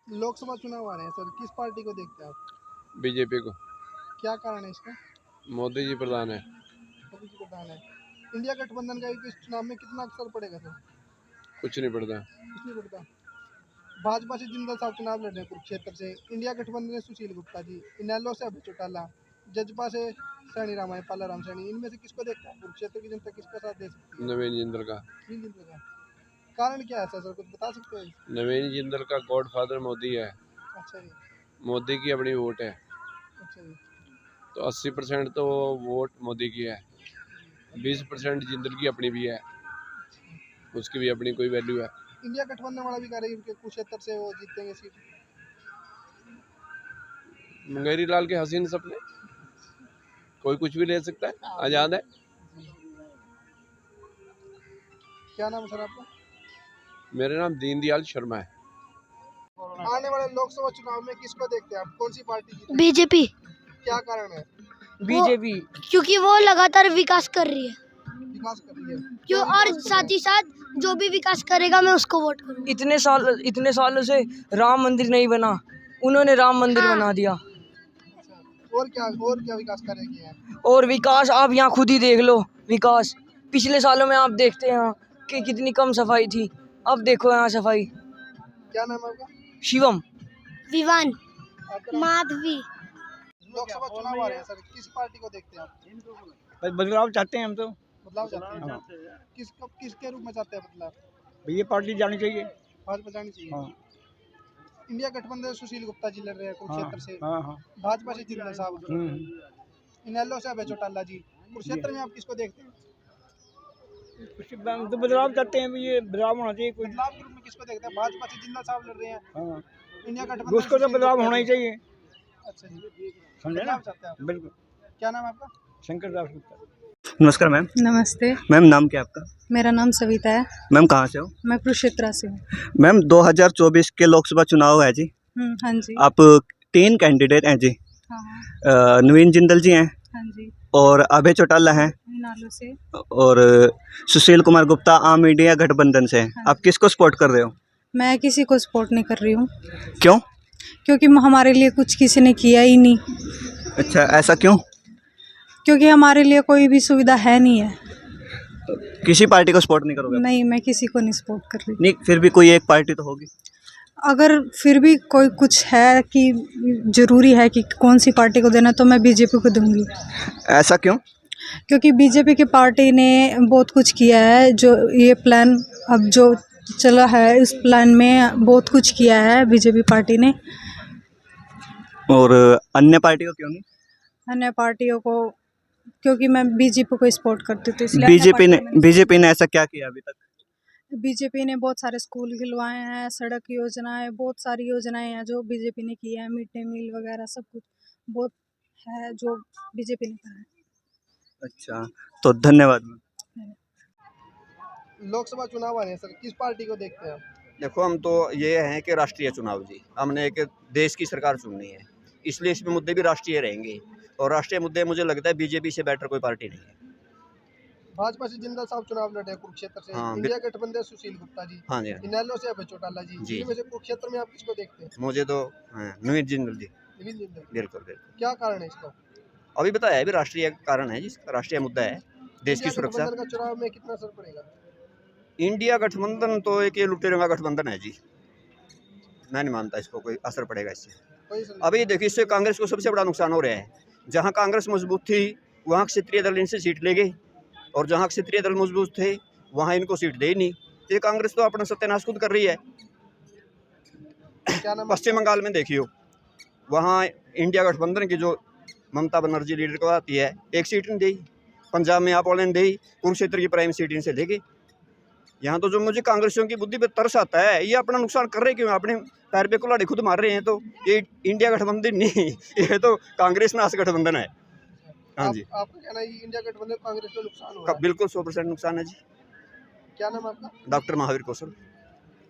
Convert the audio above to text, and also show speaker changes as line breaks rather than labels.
लोकसभा चुनाव आ रहे हैं सर, किस पार्टी को देखते हैं आप?
बीजेपी को।
क्या कारण है इसका?
मोदी जी प्रधान है।
मोदी जी प्रधान है। इंडिया गठबंधन का इस चुनाव में कितना असर पड़ेगा सर?
कुछ नहीं पड़ता।
कुछ नहीं पड़ता। भाजपा से जिंदल साहब चुनाव लड़ रहे हैं कुरुक्षेत्र से, इंडिया गठबंधन से सुशील गुप्ता जी, इनेलो से अभय चौटाला, जजपा से सैनी रामाय पालाराम सैनी, इनमें से किसको देखते हैं? कुरुक्षेत्र की जनता किसका साथ दे सकती है?
नवीन जिंदल का।
नवीन जिंदल का। कारण क्या है सर, कुछ बता सकते हैं?
नवीन जिंदल का गॉडफादर मोदी है।
अच्छा जी।
मोदी की अपनी वोट है,
अच्छा जी।
तो 80% तो वोट मोदी की है, 20% जिंदल की अपनी भी है, उसकी भी अपनी कोई वैल्यू है।
इंडिया गठबंधन वाला भी कह रही है कि कुरुक्षेत्र से वो जीतेंगे सीट।
मंगेरी लाल के हसीन सपने, कोई कुछ भी ले सकता है, आजाद है।
क्या नाम है सर आपका?
मेरा नाम दीनदयाल शर्मा है।
आने वाले लोकसभा चुनाव में किसको देखते हैं आप? कौन सी पार्टी जीतेगी?
बीजेपी।
क्या कारण है?
बीजेपी क्योंकि वो लगातार विकास कर रही है।
विकास कर रही है।
क्यों, और साथ ही साथ जो भी विकास करेगा मैं उसको वोट करूंगा।
इतने सालों से राम मंदिर नहीं बना, उन्होंने राम मंदिर बना दिया।
और क्या विकास करेगी है?
और विकास आप यहाँ खुद ही देख लो। विकास पिछले सालों में आप देखते हैं कि कितनी कम सफाई थी, अब देखो यहाँ सफाई।
क्या नाम है आपका?
शिवम।
विवान
आपका नाम?
माधवी।
लोकसभा चुनाव आ रहे हैं सर, किस पार्टी को देखते हैं आप?
बदलाव चाहते हैं हम तो।
बदलाव चाहते हैं? किसके रूप में चाहते हैं बदलाव?
ये पार्टी जानी चाहिए।
भाजपा जानी चाहिए।
हाँ।
इंडिया गठबंधन से सुशील गुप्ता जी लड़ रहे हैं कुरुक्षेत्र से,
हाँ हाँ।
भाजपा से जिंदल साहब, इनेलो से अभय चौटाला जी। कुरुक्षेत्र में आप किसको देखते हैं?
तो बदलाव चाहते हैं, ये बदलाव होना चाहिए कोई।
बदलाव के रूप में किसको देखते हैं? भाजपा से जिंदल साहब लड़ रहे हैं,
हाँ।
इंडिया गठबंधन
उसको तो
सुशील
बदलाव
गुप्ता
होना ही
जी।
चाहिए।
अच्छा जी।
समझे ना?
बदलाव चाहते हैं आप?
बिल्कुल।
क्या नाम है आपका?
शंकर दास गुप्ता। नमस्कार मैम।
नमस्ते,
मैम नाम क्या आपका?
मेरा नाम सविता है।
मैम कहाँ से हो?
मैं कुरुक्षेत्र से हूँ।
मैम 2024 के लोकसभा चुनाव है जी।
हाँ जी।
आप 3 कैंडिडेट हैं जी।
हाँ
नवीन जिंदल जी हैं
हाँ जी।
और अभय चौटाला हैं
नालों से।
और सुशील कुमार गुप्ता आम इंडिया गठबंधन से हैं।
हाँ।
आप किसको सपोर्ट कर रहे हो?
मैं किसी को सपोर्ट नहीं कर रही हूँ,
क्यों?
क्योंकि हमारे लिए कुछ किसी ने किया ही नहीं।
अच्छा, ऐसा क्यों?
क्योंकि हमारे लिए कोई भी सुविधा है नहीं है।
किसी पार्टी को सपोर्ट नहीं करोगे?
नहीं, मैं किसी को नहीं सपोर्ट कर रही।
नहीं, फिर भी कोई एक पार्टी तो होगी।
अगर फिर भी कोई कुछ है कि ज़रूरी है कि कौन सी पार्टी को देना, तो मैं बीजेपी को दूंगी।
ऐसा क्यों?
क्योंकि बीजेपी की पार्टी ने बहुत कुछ किया है। जो ये प्लान अब जो चला है, इस प्लान में बहुत कुछ किया है बीजेपी पार्टी ने।
और अन्य पार्टी को क्यों नहीं?
अन्य पार्टियों को, क्योंकि मैं बीजेपी को सपोर्ट करती हूँ, इसलिए
बीजेपी ने ऐसा क्या किया अभी तक?
बीजेपी ने बहुत सारे स्कूल खिलवाए हैं, सड़क योजनाएं, बहुत सारी योजनाएं हैं जो बीजेपी ने की है, मिड डे मील वगैरह सब कुछ बहुत है जो बीजेपी ने करा है।
अच्छा, तो धन्यवाद।
लोकसभा चुनाव आ रहे हैं सर, किस पार्टी को देखते हैं आप?
देखो, हम तो ये हैं कि राष्ट्रीय चुनाव जी, हमने एक देश की सरकार चुननी है, इसलिए इसमें मुद्दे भी राष्ट्रीय रहेंगे। और राष्ट्रीय मुद्दे मुझे लगता है बीजेपी से बेटर कोई पार्टी नहीं है।
भाजपा से जिंदल साहब चुनाव लड़ रहे हैं कुरुक्षेत्र से,
हाँ,
इंडिया गठबंधन सुशील गुप्ता जी,
हाँ जी।
इनेलो से अभय चौटाला जी।
जी।
इनमें से कुरुक्षेत्र में आप किसको देखते हैं?
मुझे तो नवीन जिंदल जी।
नवीन जिंदल।
बिल्कुल बिल्कुल।
क्या कारण है इसका?
अभी बताया है, भी राष्ट्रीय कारण है जी, राष्ट्रीय मुद्दा है, देश की सुरक्षा।
गठबंधन का चुनाव में कितना असर पड़ेगा?
इंडिया गठबंधन तो एक ये लुटेरों का गठबंधन है जी, मैं नहीं मानता इसको कोई असर पड़ेगा इससे। अभी देखिए, इससे कांग्रेस को सबसे बड़ा नुकसान हो रहा है। जहाँ कांग्रेस मजबूत थी वहाँ क्षत्रिय दल इनसे सीट ले गए, और जहाँ क्षत्रिय दल मजबूत थे वहाँ इनको सीट दे ही नहीं। ये कांग्रेस तो अपना सत्यानाश खुद कर रही है। पश्चिम बंगाल में देखियो, वहाँ इंडिया गठबंधन की जो ममता बनर्जी लीडर को आती है, एक सीट नहीं दी। पंजाब में आप वाले ने दी, कुरुक्षेत्र की प्राइम सीट इनसे लेगी। यहाँ तो जो मुझे कांग्रेसियों की बुद्धि पे तरस आता है, ये अपना नुकसान कर रहे क्यों? अपने पैर पे कुल्हाड़ी खुद मार रहे हैं। तो ये इंडिया गठबंधन नहीं, ये तो कांग्रेस नाश गठबंधन है। हाँ जी।
आपका कहना है इंडिया गठबंधन कांग्रेस को नुकसान हो रहा है?
बिल्कुल 100% नुकसान है जी।
क्या नाम है आपका?
डॉक्टर महावीर कौशल।